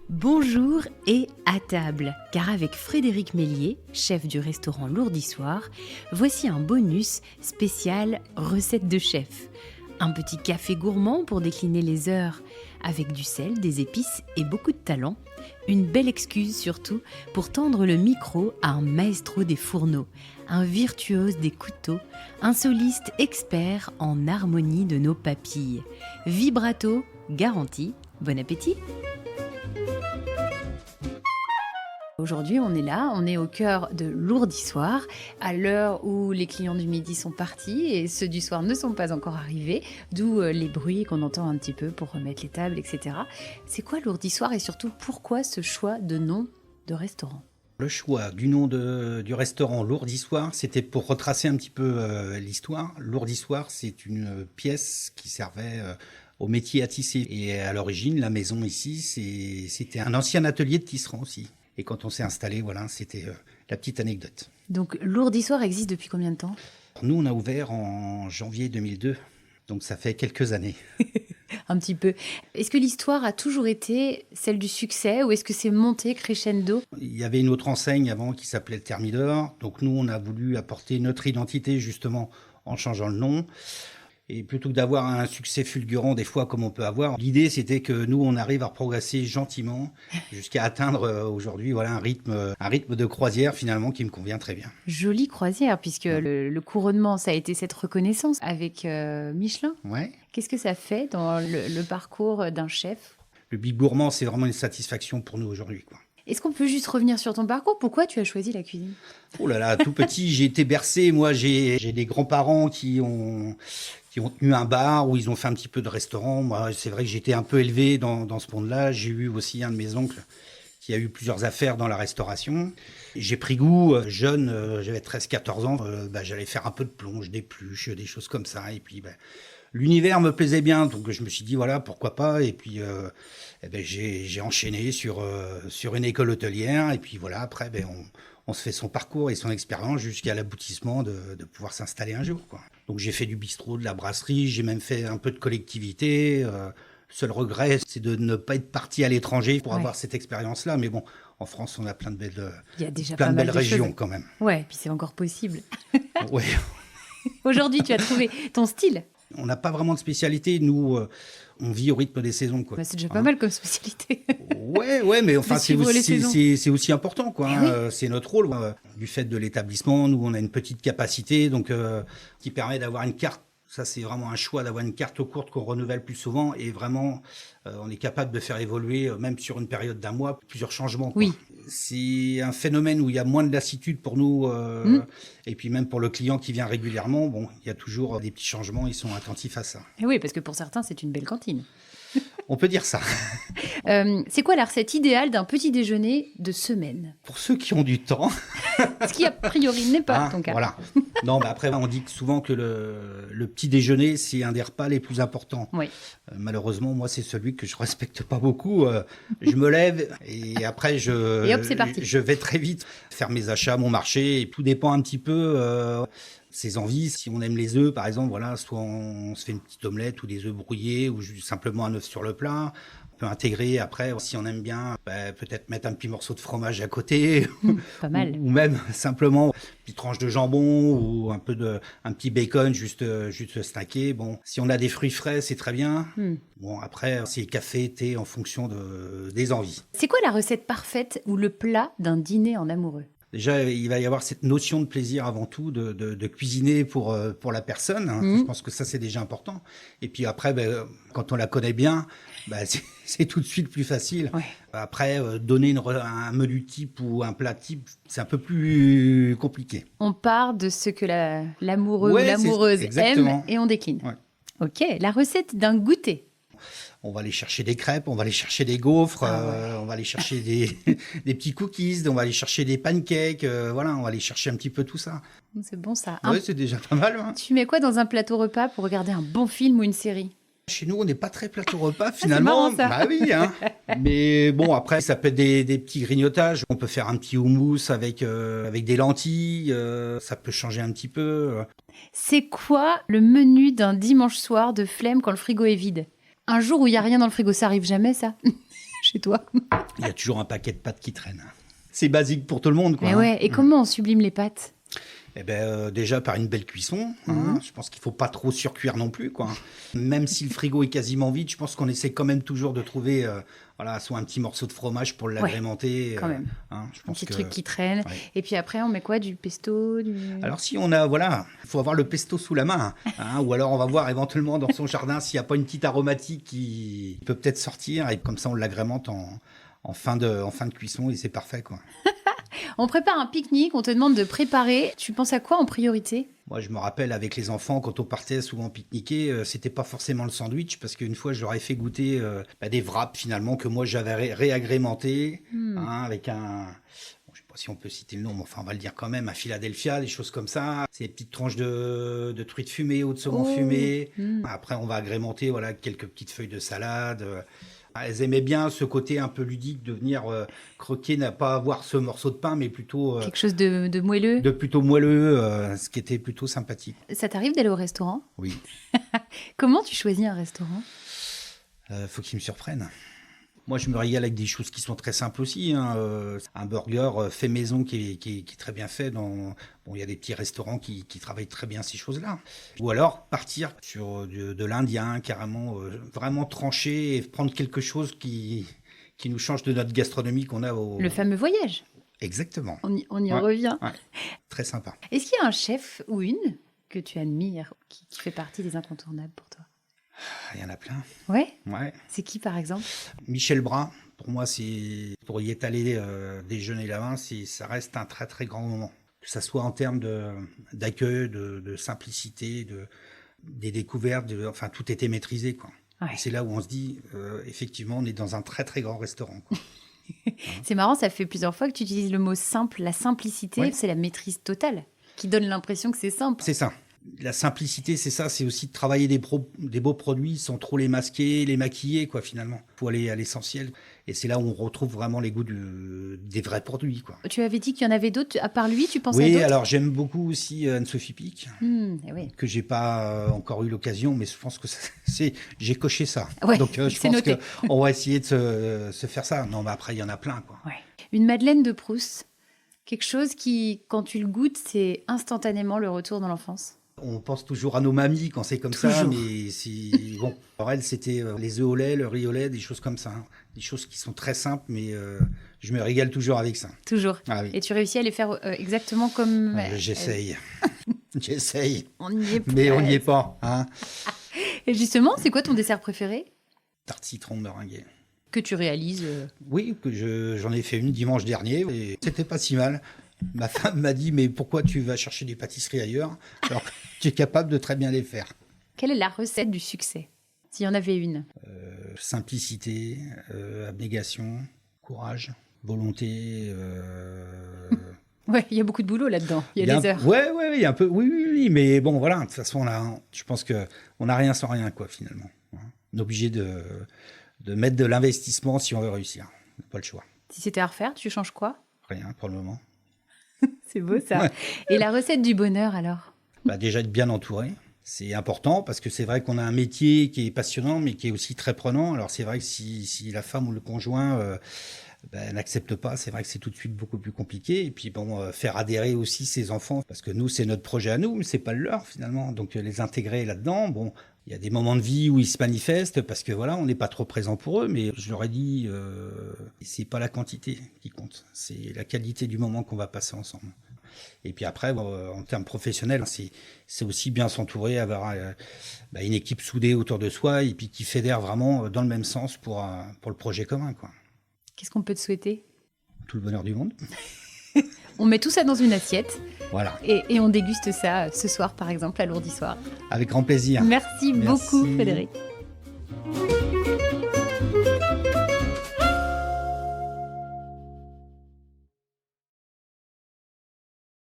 Bonjour et à table, car avec Frédéric Mélier, chef du restaurant Lourdissoir, voici un bonus spécial recette de chef. Un petit café gourmand pour décliner les heures, avec du sel, des épices et beaucoup de talent. Une belle excuse surtout pour tendre le micro à un maestro des fourneaux, un virtuose des couteaux, un soliste expert en harmonie de nos papilles. Vibrato garanti. Bon appétit! Aujourd'hui, on est là, on est au cœur de Lourdissoir, à l'heure où les clients du midi sont partis et ceux du soir ne sont pas encore arrivés, d'où les bruits qu'on entend un petit peu pour remettre les tables, etc. C'est quoi Lourdissoir et surtout pourquoi ce choix de nom de restaurant ? Le choix du nom du restaurant Lourdissoir, c'était pour retracer un petit peu l'histoire. Lourdissoir, c'est une pièce qui servait au métier à tisser. Et à l'origine, la maison ici, c'était un ancien atelier de tisserand aussi. Et quand on s'est installé, voilà, c'était la petite anecdote. Donc Lourdissoir existe depuis combien de temps ? Nous, on a ouvert en janvier 2002, donc ça fait quelques années. Un petit peu. Est-ce que l'histoire a toujours été celle du succès ou est-ce que c'est monté crescendo ? Il y avait une autre enseigne avant qui s'appelait le Thermidor. Donc nous, on a voulu apporter notre identité justement en changeant le nom. Et plutôt que d'avoir un succès fulgurant des fois comme on peut avoir, l'idée c'était que nous on arrive à progresser gentiment jusqu'à atteindre aujourd'hui voilà un rythme de croisière finalement qui me convient très bien. Jolie croisière puisque le couronnement ça a été cette reconnaissance avec Michelin. Ouais. Qu'est-ce que ça fait dans le parcours d'un chef ? Le Bib Gourmand c'est vraiment une satisfaction pour nous aujourd'hui quoi. Est-ce qu'on peut juste revenir sur ton parcours ? Pourquoi tu as choisi la cuisine ? Oh là là, tout petit, j'ai été bercé. Moi, j'ai des grands-parents qui ont tenu un bar où ils ont fait un petit peu de restaurant. Moi, c'est vrai que j'étais un peu élevé dans ce monde-là. J'ai eu aussi un de mes oncles qui a eu plusieurs affaires dans la restauration. J'ai pris goût, jeune, j'avais 13-14 ans, j'allais faire un peu de plonge, des pluches, des choses comme ça. Et puis, l'univers me plaisait bien, donc je me suis dit, voilà, pourquoi pas. Et puis, j'ai enchaîné sur une école hôtelière. Et puis voilà, après, on se fait son parcours et son expérience jusqu'à l'aboutissement de pouvoir s'installer un jour, quoi. Donc j'ai fait du bistrot, de la brasserie, j'ai même fait un peu de collectivité. Seul regret, c'est de ne pas être parti à l'étranger pour avoir cette expérience-là. Mais bon, en France, on a plein de belles régions quand même. Ouais, puis c'est encore possible. Ouais. Aujourd'hui, tu as trouvé ton style. On n'a pas vraiment de spécialité. Nous, on vit au rythme des saisons, quoi. C'est déjà pas mal comme spécialité. Ouais, mais enfin, c'est aussi important, quoi. Oui. C'est notre rôle. Du fait de l'établissement, nous, on a une petite capacité, donc qui permet d'avoir une carte. Ça, c'est vraiment un choix d'avoir une carte courte qu'on renouvelle plus souvent. Et vraiment, on est capable de faire évoluer, même sur une période d'un mois, plusieurs changements, quoi. Oui. C'est un phénomène où il y a moins de lassitude pour nous. Et puis même pour le client qui vient régulièrement, bon, il y a toujours des petits changements. Ils sont attentifs à ça. Et oui, parce que pour certains, c'est une belle cantine. On peut dire ça. C'est quoi la recette idéale d'un petit déjeuner de semaine ? Pour ceux qui ont du temps. Ce qui, a priori, n'est pas ton cas. Voilà. Non, mais après, on dit souvent que le petit déjeuner, c'est un des repas les plus importants. Oui. Malheureusement, moi, c'est celui que je respecte pas beaucoup. Je me lève et après, Et hop, c'est parti. Je vais très vite faire mes achats, mon marché. Et tout dépend un petit peu ses envies. Si on aime les œufs, par exemple, voilà, soit on se fait une petite omelette ou des œufs brouillés ou simplement un œuf sur le plat. On peut intégrer après, si on aime bien, peut-être mettre un petit morceau de fromage à côté. Pas mal. Ou même simplement une petite tranche de jambon ou un petit bacon juste snacké. Bon, si on a des fruits frais, c'est très bien. Bon, après, c'est café, thé en fonction des envies. C'est quoi la recette parfaite ou le plat d'un dîner en amoureux ? Déjà, il va y avoir cette notion de plaisir avant tout, de cuisiner pour la personne. Hein. Je pense que ça, c'est déjà important. Et puis après, quand on la connaît bien, c'est tout de suite plus facile. Ouais. Après, donner un menu type ou un plat type, c'est un peu plus compliqué. On part de ce que l'amoureux ou l'amoureuse aime et on décline. Ouais. Ok, la recette d'un goûter. On va aller chercher des crêpes, on va aller chercher des gaufres, on va aller chercher des petits cookies, on va aller chercher des pancakes, voilà, on va aller chercher un petit peu tout ça. C'est bon ça. Oui, c'est déjà pas mal. Hein. Tu mets quoi dans un plateau repas pour regarder un bon film ou une série ? Chez nous, on n'est pas très plateau repas finalement. C'est marrant, ça. Bah oui, hein. Mais bon, après, ça peut être des petits grignotages. On peut faire un petit houmous avec des lentilles. Ça peut changer un petit peu. C'est quoi le menu d'un dimanche soir de flemme quand le frigo est vide? Un jour où il n'y a rien dans le frigo, ça arrive jamais, ça? Chez toi? Il y a toujours un paquet de pâtes qui traîne. C'est basique pour tout le monde, quoi. Mais ouais, et comment on sublime les pâtes? Eh ben, déjà par une belle cuisson. Hein. Je pense qu'il faut pas trop surcuire non plus, quoi. Même si le frigo est quasiment vide, je pense qu'on essaie quand même toujours de trouver, soit un petit morceau de fromage pour l'agrémenter. Quand même. Je Un pense petit truc qui traîne. Ouais. Et puis après, on met quoi? Du pesto? Alors si on a, il faut avoir le pesto sous la main. Ou alors on va voir éventuellement dans son jardin s'il n'y a pas une petite aromatique qui peut peut-être sortir. Et comme ça, on l'agrémente en fin de cuisson et c'est parfait, quoi. On prépare un pique-nique, on te demande de préparer. Tu penses à quoi en priorité? Moi, je me rappelle avec les enfants, quand on partait souvent pique-niquer, c'était pas forcément le sandwich, parce qu'une fois, je leur ai fait goûter des wraps finalement que moi j'avais réagrémentés, avec un. Bon, je sais pas si on peut citer le nom, mais enfin, on va le dire quand même, un Philadelphia, des choses comme ça. C'est des petites tranches de truites fumées ou de saumon fumé. Après, on va agrémenter, quelques petites feuilles de salade. Elles aimaient bien ce côté un peu ludique de venir croquer, n'a pas avoir ce morceau de pain, mais plutôt quelque chose de moelleux. De plutôt moelleux, ce qui était plutôt sympathique. Ça t'arrive d'aller au restaurant? Oui. Comment tu choisis un restaurant? Faut qu'ils me surprennent. Moi, je me régale avec des choses qui sont très simples aussi. Un burger fait maison qui est très bien fait. Il y a des petits restaurants qui travaillent très bien ces choses-là. Ou alors partir sur de l'indien, carrément, vraiment trancher et prendre quelque chose qui nous change de notre gastronomie qu'on a au... Le fameux voyage. Exactement. On y revient. Ouais. Très sympa. Est-ce qu'il y a un chef ou une que tu admires, qui fait partie des incontournables pour toi? Il y en a plein. Ouais. C'est qui, par exemple? Michel Bras, pour moi, pour y étaler déjeuner là-bas, ça reste un très très grand moment. Que ça soit en termes d'accueil, de simplicité, des découvertes, tout était maîtrisé, quoi. Ouais. Et c'est là où on se dit, effectivement, on est dans un très très grand restaurant, quoi. C'est marrant, ça fait plusieurs fois que tu utilises le mot simple. La simplicité, c'est la maîtrise totale, qui donne l'impression que c'est simple. C'est ça. La simplicité, c'est ça, c'est aussi de travailler des beaux produits sans trop les masquer, les maquiller, quoi, finalement. Il faut aller à l'essentiel. Et c'est là où on retrouve vraiment les goûts des vrais produits, quoi. Tu avais dit qu'il y en avait d'autres. À part lui, tu pensais à d'autres? Oui, alors j'aime beaucoup aussi Anne-Sophie Pic, que j'ai pas encore eu l'occasion, mais je pense que j'ai coché ça. Ouais, donc je pense qu'on va essayer de se faire ça. Non, mais après, il y en a plein, quoi. Ouais. Une Madeleine de Proust, quelque chose qui, quand tu le goûtes, c'est instantanément le retour dans l'enfance. On pense toujours à nos mamies quand c'est comme ça, mais bon. Alors elle, c'était les œufs au lait, le riz au lait, des choses comme ça. Hein. Des choses qui sont très simples, mais je me régale toujours avec ça. Toujours. Ah, oui. Et tu réussis à les faire exactement comme... J'essaye. J'essaye. On n'y est pas. Mais on n'y est pas. Hein. Et justement, c'est quoi ton dessert préféré? Tarte citron meringuée. Que tu réalises Oui, que j'en ai fait une dimanche dernier, et c'était pas si mal. Ma femme m'a dit, mais pourquoi tu vas chercher des pâtisseries ailleurs alors que tu es capable de très bien les faire? Quelle est la recette du succès, s'il y en avait une? Simplicité, abnégation, courage, volonté. Ouais, il y a beaucoup de boulot là-dedans. Il y a des heures. Ouais, il y a un peu. Oui, mais bon, voilà. De toute façon, je pense que on n'a rien sans rien, quoi, finalement. On est obligé de mettre de l'investissement si on veut réussir. On n'a pas le choix. Si c'était à refaire, tu changes quoi? Rien pour le moment. C'est beau ça. Ouais. Et la recette du bonheur alors? Déjà être bien entouré. C'est important parce que c'est vrai qu'on a un métier qui est passionnant mais qui est aussi très prenant. Alors c'est vrai que si la femme ou le conjoint n'accepte pas, c'est vrai que c'est tout de suite beaucoup plus compliqué. Et puis faire adhérer aussi ses enfants parce que nous c'est notre projet à nous mais c'est pas le leur finalement. Donc les intégrer là-dedans, il y a des moments de vie où ils se manifestent parce que on n'est pas trop présent pour eux, mais je leur ai dit, c'est pas la quantité qui compte, c'est la qualité du moment qu'on va passer ensemble. Et puis après, en termes professionnels, c'est aussi bien s'entourer, avoir une équipe soudée autour de soi et puis qui fédère vraiment dans le même sens pour le projet commun, quoi. Qu'est-ce qu'on peut te souhaiter? Tout le bonheur du monde. On met tout ça dans une assiette. Voilà. Et on déguste ça ce soir, par exemple, à Lourdisoir. Avec grand plaisir. Merci beaucoup, Frédéric.